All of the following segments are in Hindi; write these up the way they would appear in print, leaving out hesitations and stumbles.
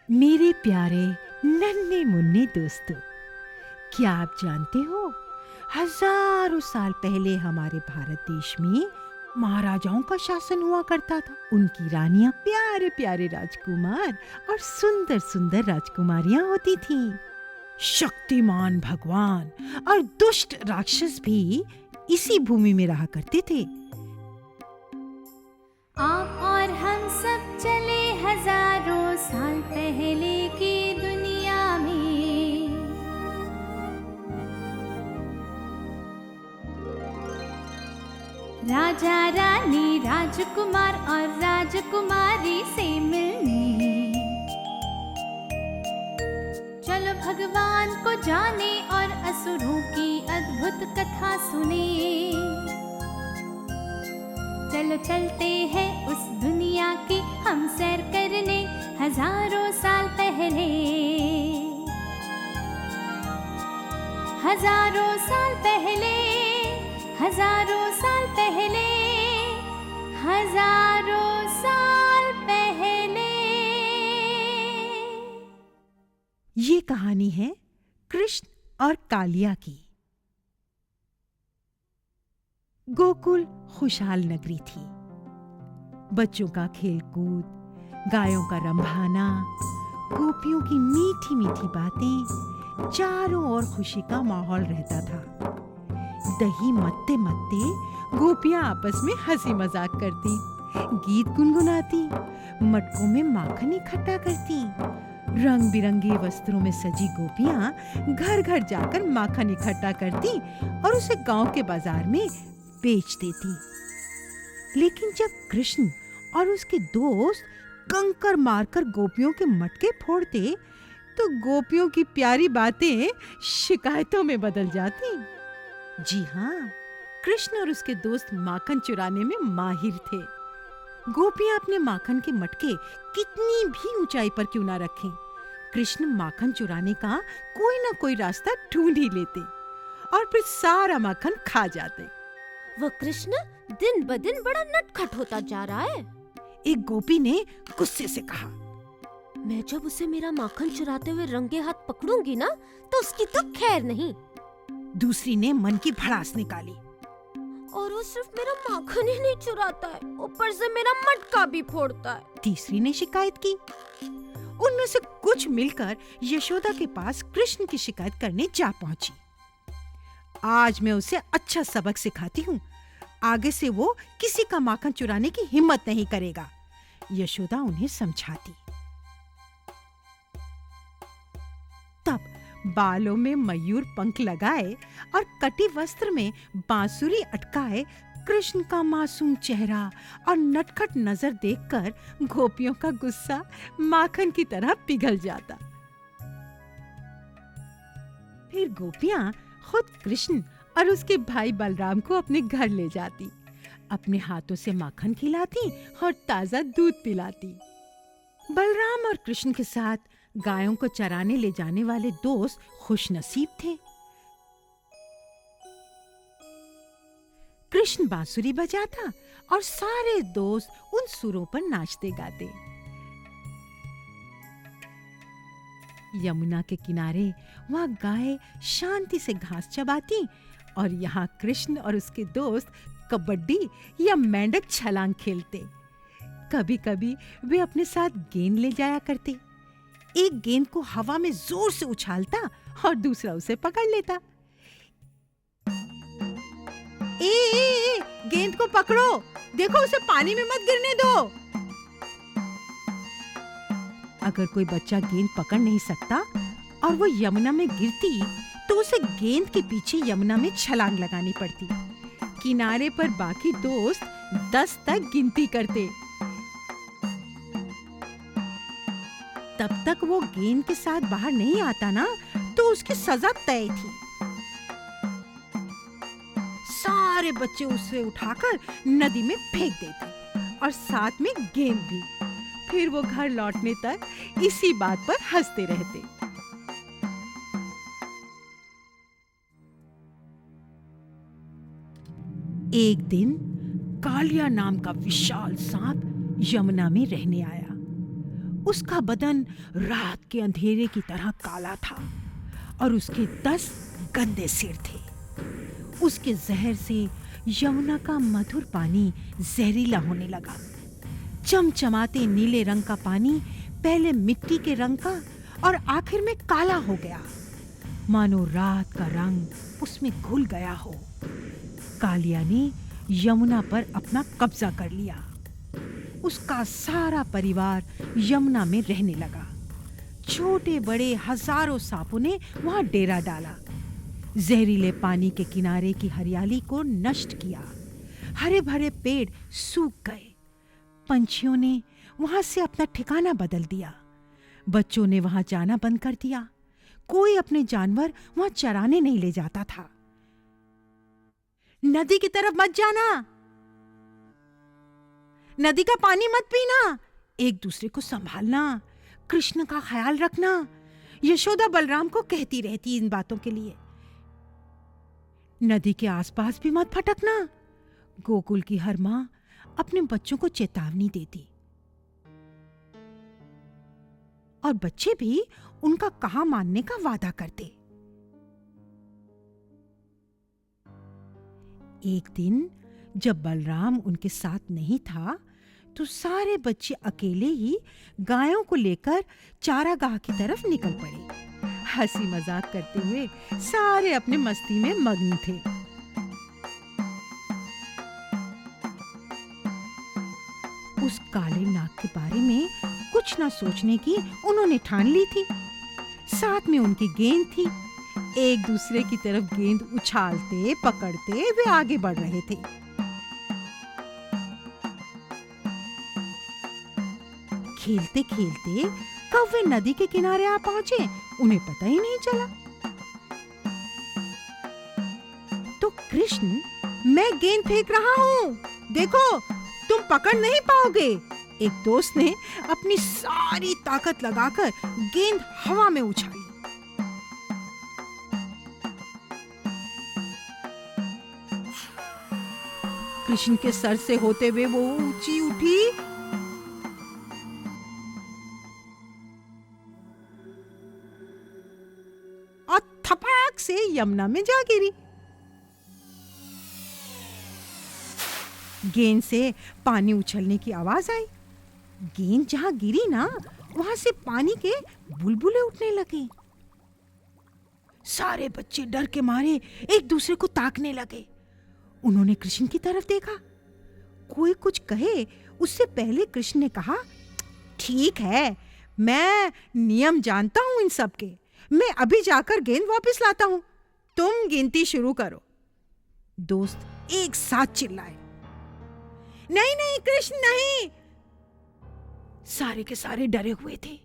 मेरे प्यारे नन्हे मुन्ने दोस्तों, क्या आप जानते हो हजारों साल पहले हमारे भारत देश में महाराजाओं का शासन हुआ करता था। उनकी रानियां प्यारे प्यारे राजकुमार और सुंदर सुंदर राजकुमारियां होती थीं। शक्तिमान भगवान और दुष्ट राक्षस भी इसी भूमि में रहा करते थे। आप और हम सब चले हजारों साल पहले की दुनिया में। राजा रानी राजकुमार और राजकुमारी से मिलने चलो भगवान को जाने और असुरों की अद्भुत कथा सुने। चलो चलते हैं उस दुनिया की हम सैर करने हजारों साल पहले। हजारों साल पहले, हजारों साल पहले, हजारों साल पहले। ये कहानी है कृष्ण और कालिया की। गोकुल खुशहाल नगरी थी। बच्चों का खेलकूद, गायों का रंभाना, गोपियों की मीठी मीठी बातें, चारों ओर खुशी का माहौल रहता था। दही मत्ते मत्ते गोपियां आपस में हंसी मजाक करती, गीत गुनगुनाती, मटकों में माखन इकट्ठा करती। रंग बिरंगे वस्त्रों में सजी गोपियां घर घर जाकर माखन इकट्ठा करती और उसे गांव के बाजार में बेच देती। लेकिन जब कृष्ण और उसके दोस्त कंकर मारकर गोपियों के मटके फोड़ते तो गोपियों की प्यारी बातें शिकायतों में बदल जाती। जी हाँ, कृष्ण और उसके दोस्त माखन चुराने में माहिर थे। गोपियां अपने माखन के मटके कितनी भी ऊंचाई पर क्यों ना रखें, कृष्ण माखन चुराने का कोई ना कोई रास्ता ढूंढ ही लेते और फिर सारा माखन खा जाते। वह कृष्ण दिन ब दिन बड़ा नटखट होता जा रहा है। एक गोपी ने गुस्से से कहा, मैं जब उसे मेरा माखन चुराते हुए रंगे हाथ पकड़ूंगी ना तो उसकी तो खैर नहीं। दूसरी ने मन की भड़ास निकाली, और वो सिर्फ मेरा माखन ही नहीं चुराता है, ऊपर से मेरा मटका भी फोड़ता है। तीसरी ने शिकायत की। उनमें से कुछ मिलकर यशोदा के पास कृष्ण की शिकायत करने जा पहुंची। आज मैं उसे अच्छा सबक सिखाती हूँ, आगे से वो किसी का माखन चुराने की हिम्मत नहीं करेगा, यशोदा उन्हें समझाती। तब बालों में मयूर पंख लगाए और कटी वस्त्र में बांसुरी अटकाए कृष्ण का मासूम चेहरा और नटखट नजर देखकर गोपियों का गुस्सा माखन की तरह पिघल जाता। फिर गोपियां खुद कृष्ण और उसके भाई बलराम को अपने घर ले जाती, अपने हाथों से माखन खिलाती और ताजा दूध पिलाती। बलराम और कृष्ण के साथ गायों को चराने ले जाने वाले दोस्त खुशनसीब थे। कृष्ण बांसुरी बजाता और सारे दोस्त उन सुरों पर नाचते गाते। यमुना के किनारे वहां गाय शांति से घास चबाती और यहाँ कृष्ण और उसके दोस्त कबड्डी या मेंढक छलांग खेलते। कभी-कभी वे अपने साथ गेंद ले जाया करते। एक गेंद को हवा में जोर से उछालता और दूसरा उसे पकड़ लेता। ए, गेंद को पकड़ो, देखो उसे पानी में मत गिरने दो। अगर कोई बच्चा गेंद पकड़ नहीं सकता और वो यमुना में गिरती तो उसे गेंद के पीछे यमुना में छलांग लगानी पड़ती। किनारे पर बाकी दोस्त 10 तक गिनती करते। तब तक वो गेंद के साथ बाहर नहीं आता ना तो उसकी सजा तय थी। सारे बच्चे उसे उठाकर नदी में फेंक देते और साथ में गेंद भी। फिर वो घर लौटने तक इसी बात पर हंसते रहते। एक दिन कालिया नाम का विशाल सांप यमुना में रहने आया। उसका बदन रात के अंधेरे की तरह काला था और उसके 10 गंदे सिर थे। उसके जहर से यमुना का मधुर पानी जहरीला होने लगा। चमचमाते नीले रंग का पानी पहले मिट्टी के रंग का और आखिर में काला हो गया, मानो रात का रंग उसमें घुल गया हो। कालिया ने यमुना पर अपना कब्जा कर लिया। उसका सारा परिवार यमुना में रहने लगा। छोटे बड़े हजारों सांपों ने वहां डेरा डाला। जहरीले पानी के किनारे की हरियाली को नष्ट किया। हरे भरे पेड़ सूख गए। पंछियों ने वहां से अपना ठिकाना बदल दिया। बच्चों ने वहां जाना बंद कर दिया। कोई अपने जानवर वहां चराने नहीं ले जाता था। नदी की तरफ मत जाना, नदी का पानी मत पीना, एक दूसरे को संभालना, कृष्ण का ख्याल रखना, यशोदा बलराम को कहती रहती इन बातों के लिए। नदी के आसपास भी मत भटकना, गोकुल की हर मां अपने बच्चों को चेतावनी देती और बच्चे भी उनका कहा मानने का वादा करते। एक दिन जब बलराम उनके साथ नहीं था तो सारे बच्चे अकेले ही गायों को लेकर चारागाह की तरफ निकल पड़े। हंसी मजाक करते हुए सारे अपने मस्ती में मग्न थे। उस काले नाग के बारे में कुछ ना सोचने की उन्होंने ठान ली थी। साथ में उनकी गेंद थी। एक दूसरे की तरफ गेंद उछालते पकड़ते वे आगे बढ़ रहे थे। खेलते खेलते कब वे नदी के किनारे आ पहुंचे उन्हें पता ही नहीं चला। तो कृष्ण, मैं गेंद फेंक रहा हूं, देखो तुम पकड़ नहीं पाओगे, एक दोस्त ने अपनी सारी ताकत लगाकर गेंद हवा में उछाली। कृष्ण के सर से होते हुए वो ऊंची उठी और थपड़ाक से यमुना में जा गिरी। गेंद से पानी उछलने की आवाज आई। गेंद जहां गिरी ना, वहां से पानी के बुलबुले उठने लगे। सारे बच्चे डर के मारे एक दूसरे को ताकने लगे। उन्होंने कृष्ण की तरफ देखा। कोई कुछ कहे उससे पहले कृष्ण ने कहा, ठीक है, मैं नियम जानता हूं इन सब के, मैं अभी जाकर गेंद वापस लाता हूं, तुम गिनती शुरू करो। दोस्त एक साथ चिल्लाए, नहीं नहीं कृष्ण नहीं। सारे के सारे डरे हुए थे।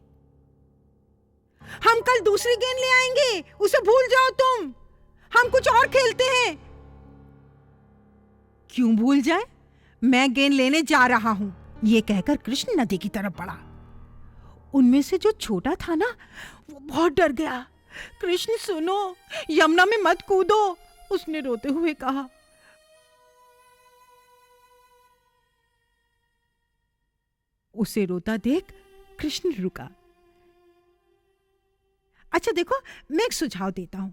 हम कल दूसरी गेंद ले आएंगे, उसे भूल जाओ तुम, हम कुछ और खेलते हैं। क्यों भूल जाए, मैं गेंद लेने जा रहा हूं, यह कहकर कृष्ण नदी की तरफ बढ़ा। उनमें से जो छोटा था ना, वो बहुत डर गया। कृष्ण सुनो, यमुना में मत कूदो, उसने रोते हुए कहा। उसे रोता देख कृष्ण रुका। अच्छा देखो, मैं एक सुझाव देता हूं,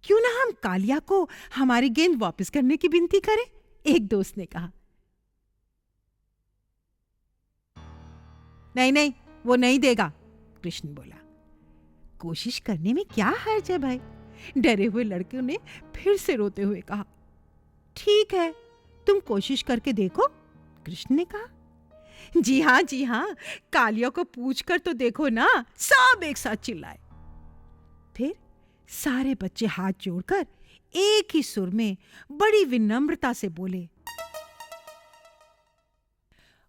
क्यों ना हम कालिया को हमारी गेंद वापस करने की विनती करें, एक दोस्त ने कहा। नहीं नहीं, वो नहीं देगा, कृष्ण बोला। कोशिश करने में क्या हर्ज है भाई, डरे हुए लड़के ने फिर से रोते हुए कहा। ठीक है, तुम कोशिश करके देखो, कृष्ण ने कहा। जी हाँ, कालिया को पूछकर तो देखो ना, सब एक साथ चिल्लाए। फिर सारे बच्चे हाथ जोड़कर एक ही सुर में बड़ी विनम्रता से बोले,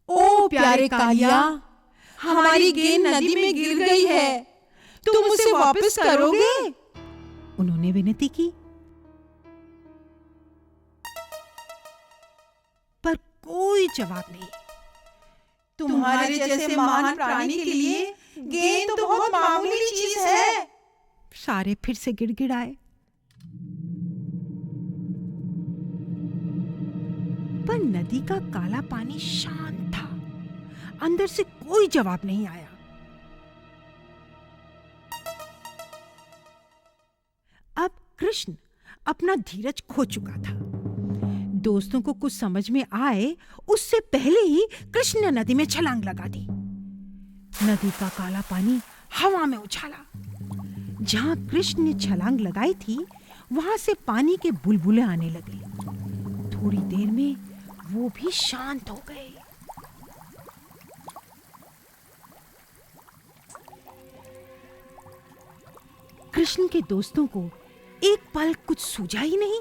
ओ प्यारे कालिया, हमारी गेंद नदी में गिर गई है, तुम उसे वापस करोगे? उन्होंने विनती की। पर कोई जवाब नहीं। तुम्हारे जैसे महान प्राणी के लिए गेंद तो बहुत मामूली चीज है। सारे फिर से गिड़गिड़ाए। पर नदी का काला पानी शांत था। अंदर से कोई जवाब नहीं आया। कृष्ण अपना धीरज खो चुका था। दोस्तों को कुछ समझ में आए उससे पहले ही कृष्ण ने नदी में छलांग लगा दी। नदी का काला पानी हवा में उछाला। जहां कृष्ण ने छलांग लगाई थी वहां से पानी के बुलबुले आने लगे। थोड़ी देर में वो भी शांत हो गए। कृष्ण के दोस्तों को एक पल कुछ सूझा ही नहीं।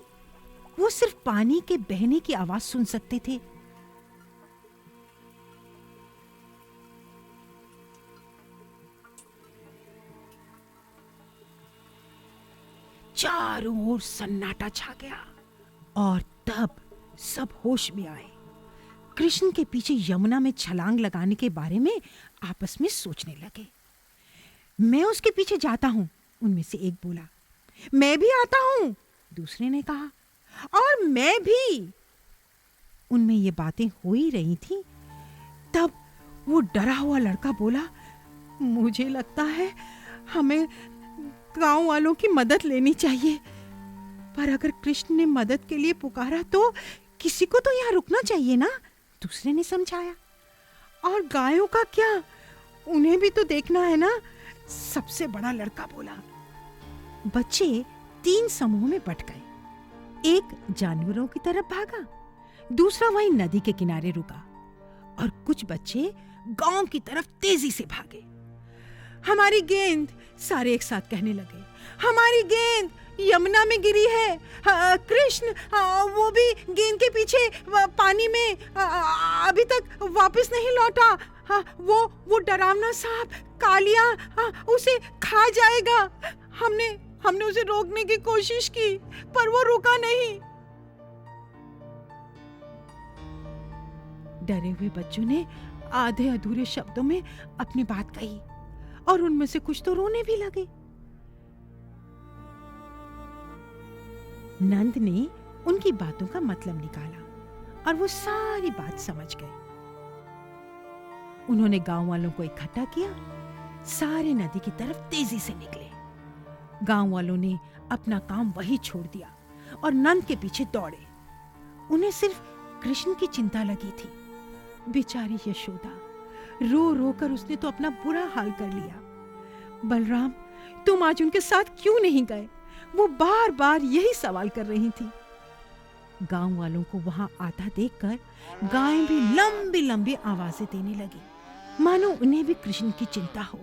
वो सिर्फ पानी के बहने की आवाज सुन सकते थे। चारों ओर सन्नाटा छा गया और तब सब होश में आए। कृष्ण के पीछे यमुना में छलांग लगाने के बारे में आपस में सोचने लगे। मैं उसके पीछे जाता हूं, उनमें से एक बोला। मैं भी आता हूं, दूसरे ने कहा। और मैं भी। उनमें ये बातें हो ही रही थी, तब वो डरा हुआ लड़का बोला, मुझे लगता है हमें गांव वालों की मदद लेनी चाहिए। पर अगर कृष्ण ने मदद के लिए पुकारा तो किसी को तो यहाँ रुकना चाहिए ना, दूसरे ने समझाया। और गायों का क्या, उन्हें भी तो देखना है ना, सबसे बड़ा लड़का बोला। बच्चे 3 समूह में बट गए। एक जानवरों की तरफ भागा, दूसरा वहीं नदी के किनारे रुका और कुछ बच्चे गांव की तरफ तेजी से भागे। हमारी गेंद, सारे एक साथ कहने लगे। हमारी गेंद यमुना में गिरी है। कृष्ण वो भी गेंद के पीछे पानी में अभी तक वापस नहीं लौटा। वो डरावना सांप कालिया उसे खा जाएगा। हमने उसे रोकने की कोशिश की पर वो रुका नहीं। डरे हुए बच्चों ने आधे अधूरे शब्दों में अपनी बात कही और उनमें से कुछ तो रोने भी लगे। नंद ने उनकी बातों का मतलब निकाला और वो सारी बात समझ गए। उन्होंने गांव वालों को इकट्ठा किया, सारे नदी की तरफ तेजी से निकले। गांव वालों ने अपना काम वही छोड़ दिया और नंद के पीछे दौड़े। उन्हें सिर्फ कृष्ण की चिंता लगी थी। बेचारी यशोदा, रो रो कर उसने तो अपना बुरा हाल कर लिया। बलराम, तुम आज उनके साथ क्यों नहीं गए? वो बार बार यही सवाल कर रही थी। गांव वालों को वहां आता देखकर गायें भी लंबी लंबी आवाजें देने लगी, मानो उन्हें भी कृष्ण की चिंता हो।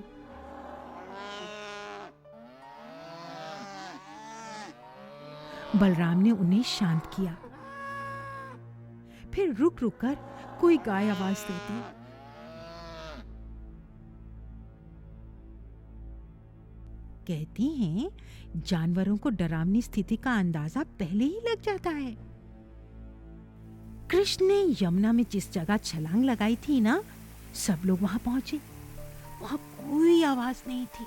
बलराम ने उन्हें शांत किया। फिर रुक रुक कर कोई गाय आवाज देती। कहती हैं जानवरों को डरावनी स्थिति का अंदाजा पहले ही लग जाता है। कृष्ण ने यमुना में जिस जगह छलांग लगाई थी ना, सब लोग वहां पहुंचे। वहां कोई आवाज नहीं थी,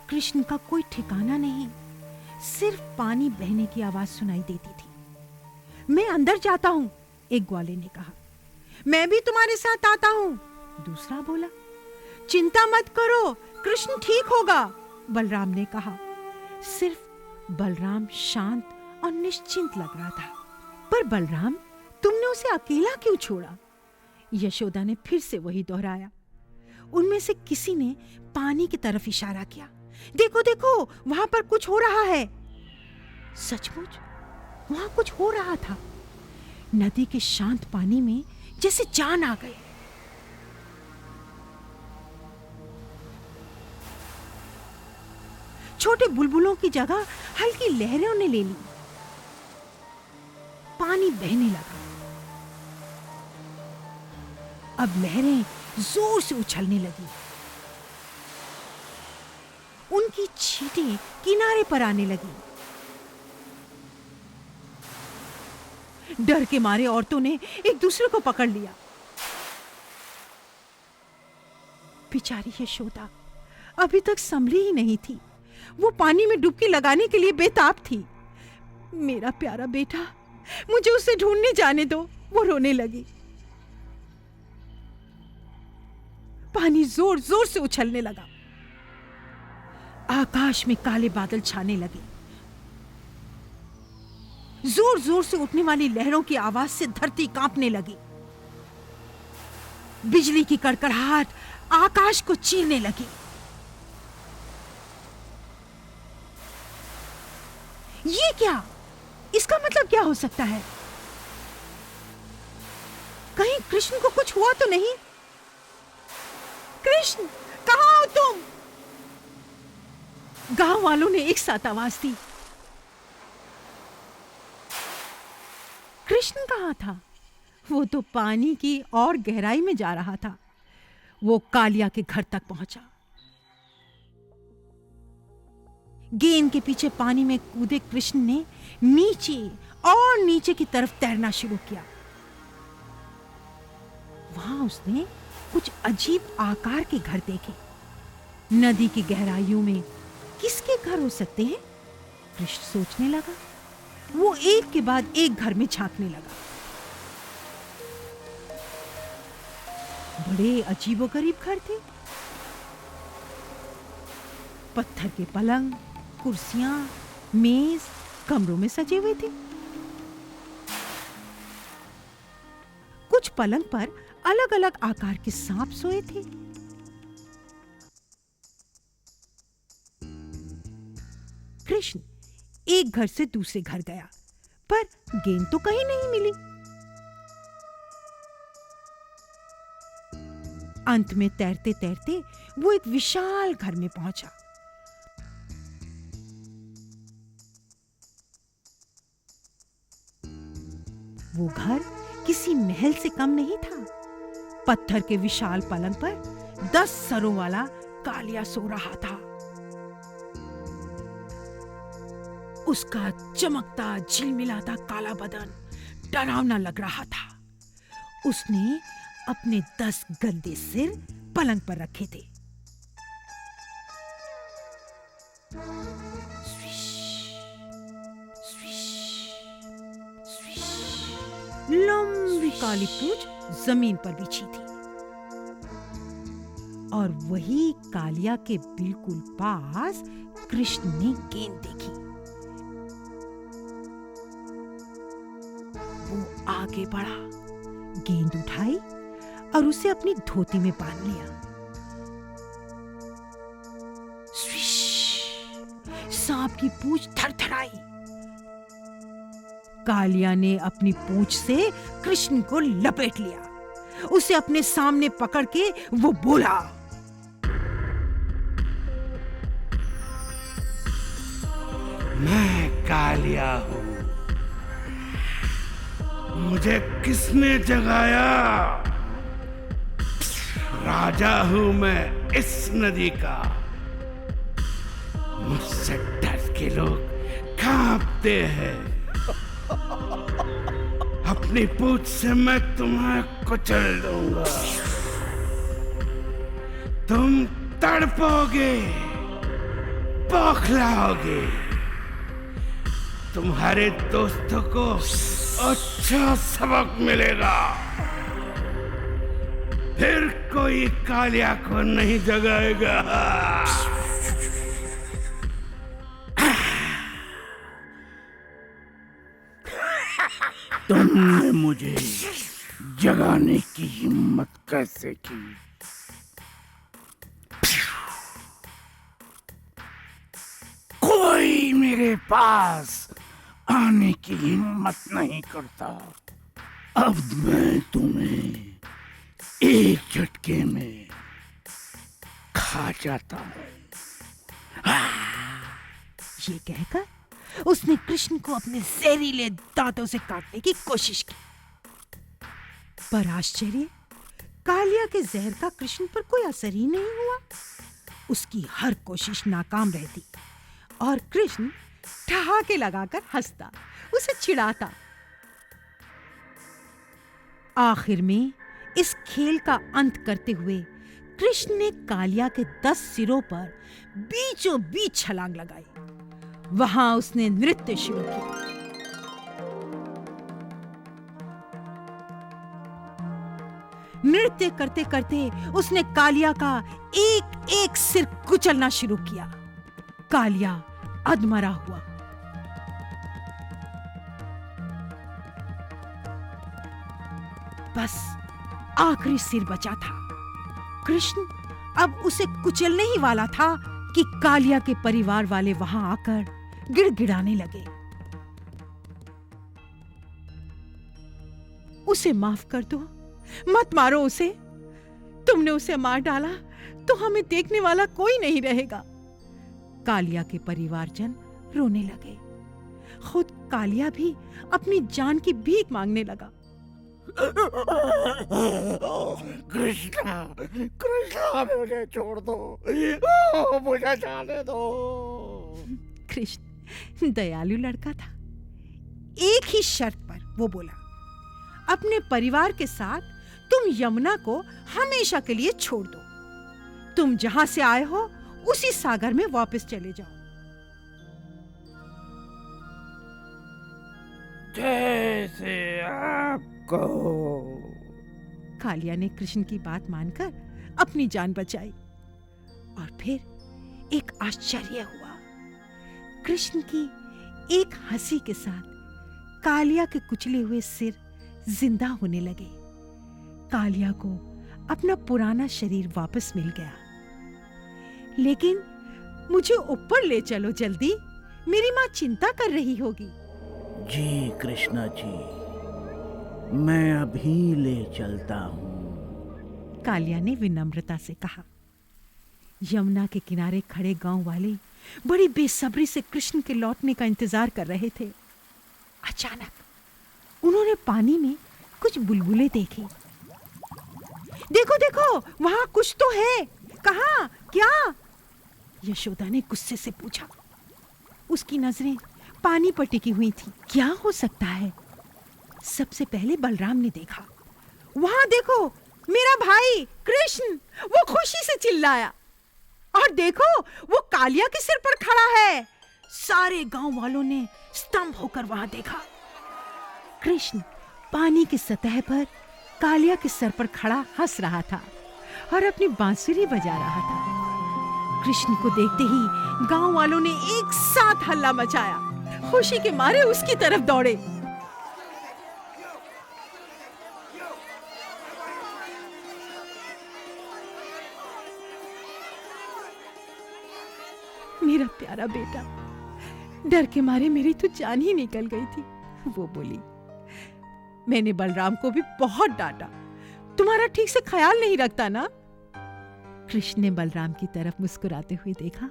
कृष्ण का कोई ठिकाना नहीं, सिर्फ पानी बहने की आवाज सुनाई देती थी। मैं अंदर जाता हूं, एक ग्वाले ने कहा। मैं भी तुम्हारे साथ आता हूं, दूसरा बोला। चिंता मत करो, कृष्ण ठीक होगा, बलराम ने कहा। सिर्फ बलराम शांत और निश्चिंत लग रहा था। पर बलराम, तुमने उसे अकेला क्यों छोड़ा? यशोदा ने फिर से वही दोहराया। उनमें से किसी ने पानी की तरफ इशारा किया। देखो देखो, वहां पर कुछ हो रहा है। सचमुच वहां कुछ हो रहा था। नदी के शांत पानी में जैसे जान आ गई। छोटे बुलबुलों की जगह हल्की लहरों ने ले ली। पानी बहने लगा। अब लहरें जोर से उछलने लगी। उनकी छींटें किनारे पर आने लगी। डर के मारे औरतों ने एक दूसरे को पकड़ लिया। बेचारी यशोदा अभी तक संभली ही नहीं थी। वो पानी में डुबकी लगाने के लिए बेताब थी। मेरा प्यारा बेटा, मुझे उसे ढूंढने जाने दो, वो रोने लगी। पानी जोर जोर से उछलने लगा। आकाश में काले बादल छाने लगे। जोर जोर से उठने वाली लहरों की आवाज से धरती कांपने लगी। बिजली की कड़कड़ाहट आकाश को चीरने लगी। ये क्या? इसका मतलब क्या हो सकता है? कहीं कृष्ण को कुछ हुआ तो नहीं? कृष्ण, कहां हो तुम? गांव वालों ने एक साथ आवाज दी। कृष्ण कहां था? वो तो पानी की और गहराई में जा रहा था। वो कालिया के घर तक पहुंचा। गेंद के पीछे पानी में कूदे कृष्ण ने नीचे और नीचे की तरफ तैरना शुरू किया। वहां उसने कुछ अजीब आकार के घर देखे। नदी की गहराइयों में किसके घर हो सकते हैं? कृष्ण सोचने लगा। वो एक के बाद एक घर में झांकने लगा। बड़े अजीबोगरीब घर थे। पत्थर के पलंग, कुर्सियां, मेज कमरों में सजे हुए थे। कुछ पलंग पर अलग अलग आकार के सांप सोए थे। कृष्ण एक घर से दूसरे घर गया, पर गेंद तो कहीं नहीं मिली। अंत में तैरते तैरते वो एक विशाल घर में पहुंचा। वो घर किसी महल से कम नहीं था। पत्थर के विशाल पलंग पर 10 सरों वाला कालिया सो रहा था। उसका चमकता झिलमिलाता काला बदन डरावना लग रहा था। उसने अपने 10 गंदे सिर पलंग पर रखे थे। Swish, swish, swish. लंबी काली पूंछ जमीन पर बिछी थी और वही कालिया के बिल्कुल पास कृष्ण ने गेंद देखी। वो आगे बढ़ा, गेंद उठाई और उसे अपनी धोती में बांध लिया। स्विश! सांप की पूंछ थरथराई। कालिया ने अपनी पूंछ से कृष्ण को लपेट लिया। उसे अपने सामने पकड़ के वो बोला, मैं कालिया हूं। मुझे किसने जगाया? राजा हूं मैं इस नदी का। मुझसे डर के लोग कांपते हैं। अपनी पूंछ से मैं तुम्हें कुचल दूंगा। तुम तड़पोगे, बौखलाओगे। तुम्हारे दोस्तों को अच्छा सबक मिलेगा। फिर कोई कालिया को नहीं जगाएगा। तुमने मुझे जगाने की हिम्मत कैसे की? कोई मेरे पास आने की हिम्मत नहीं करता। अब मैं तुम्हें एक झटके में खा जाता हूं। ये कहकर उसने कृष्ण को अपने जहरीले दांतों से काटने की कोशिश की। पर आश्चर्य, कालिया के जहर का कृष्ण पर कोई असर ही नहीं हुआ। उसकी हर कोशिश नाकाम रहती और कृष्ण ठहाके लगाकर हंसता, उसे चिढ़ाता। आखिर में इस खेल का अंत करते हुए कृष्ण ने कालिया के 10 सिरों पर बीचों बीच छलांग लगाई। वहां उसने नृत्य शुरू किया। नृत्य करते करते उसने कालिया का एक एक सिर कुचलना शुरू किया। कालिया अधमरा हुआ। बस आखिरी सिर बचा था। कृष्ण अब उसे कुचलने ही वाला था कि कालिया के परिवार वाले वहां आकर गिड़गिड़ाने लगे। उसे माफ कर दो, मत मारो उसे। तुमने उसे मार डाला तो हमें देखने वाला कोई नहीं रहेगा। कालिया के परिवारजन रोने लगे। खुद कालिया भी अपनी जान की भीख मांगने लगा। कृष्णा, कृष्णा मुझे छोड़ दो, मुझे जाने दो। कृष्ण दयालु लड़का था। एक ही शर्त पर वो बोला, अपने परिवार के साथ तुम यमुना को हमेशा के लिए छोड़ दो। तुम जहां से आए हो उसी सागर में वापस चले जाओ। जैसे आपको। कालिया ने कृष्ण की बात मानकर अपनी जान बचाई। और फिर एक आश्चर्य हुआ। कृष्ण की एक हंसी के साथ कालिया के कुचले हुए सिर जिंदा होने लगे। कालिया को अपना पुराना शरीर वापस मिल गया। लेकिन मुझे ऊपर ले चलो जल्दी, मेरी मां चिंता कर रही होगी। जी कृष्णा जी, मैं अभी ले चलता हूँ। कालिया ने विनम्रता से कहा। यमुना के किनारे खड़े गांव वाले बड़ी बेसब्री से कृष्ण के लौटने का इंतजार कर रहे थे। अचानक उन्होंने पानी में कुछ बुलबुलें देखी। देखो देखो, वहां कुछ तो है। कहां? क्या? यशोदा ने गुस्से से पूछा। उसकी नजरें पानी पर टिकी हुई थी। क्या हो सकता है? सबसे पहले बलराम ने देखा। वहां देखो, मेरा भाई कृष्ण, वो खुशी से चिल्लाया। और देखो, वो कालिया के सिर पर खड़ा है। सारे गांव वालों ने स्तंभ होकर वहां देखा। कृष्ण पानी की सतह पर कालिया के सर पर खड़ा हंस रहा था और अपनी बांसुरी बजा रहा था। कृष्ण को देखते ही गांव वालों ने एक साथ हल्ला मचाया। खुशी के मारे उसकी तरफ दौड़े। मेरा प्यारा बेटा, डर के मारे मेरी तो जान ही निकल गई थी। वो बोली, मैंने बलराम को भी बहुत डांटा। तुम्हारा ठीक से ख्याल नहीं रखता ना। कृष्ण ने बलराम की तरफ मुस्कुराते हुए देखा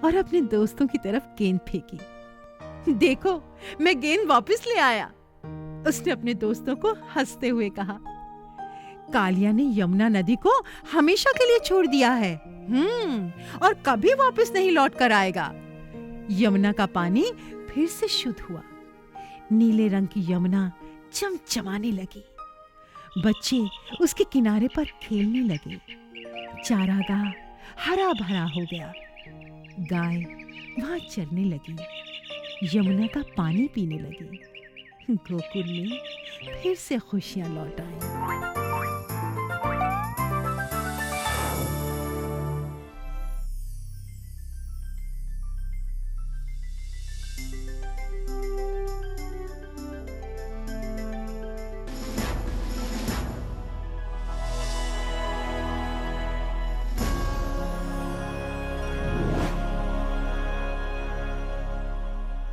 और अपने दोस्तों की तरफ गेंद फेंकी। देखो, मैं गेंद वापस ले आया, उसने अपने दोस्तों को हंसते हुए कहा। कालिया ने यमुना नदी को हमेशा के लिए छोड़ दिया है, और कभी वापस नहीं लौट कर आएगा। यमुना का पानी फिर से शुद्ध हुआ। नीले रंग की यमुना चमचमाने लगी। बच्चे उसके किनारे पर खेलने लगे। चारागाह हरा भरा हो गया। गाय वहां चरने लगी। यमुना का पानी पीने लगी। गोकुल में फिर से खुशियां लौट आई।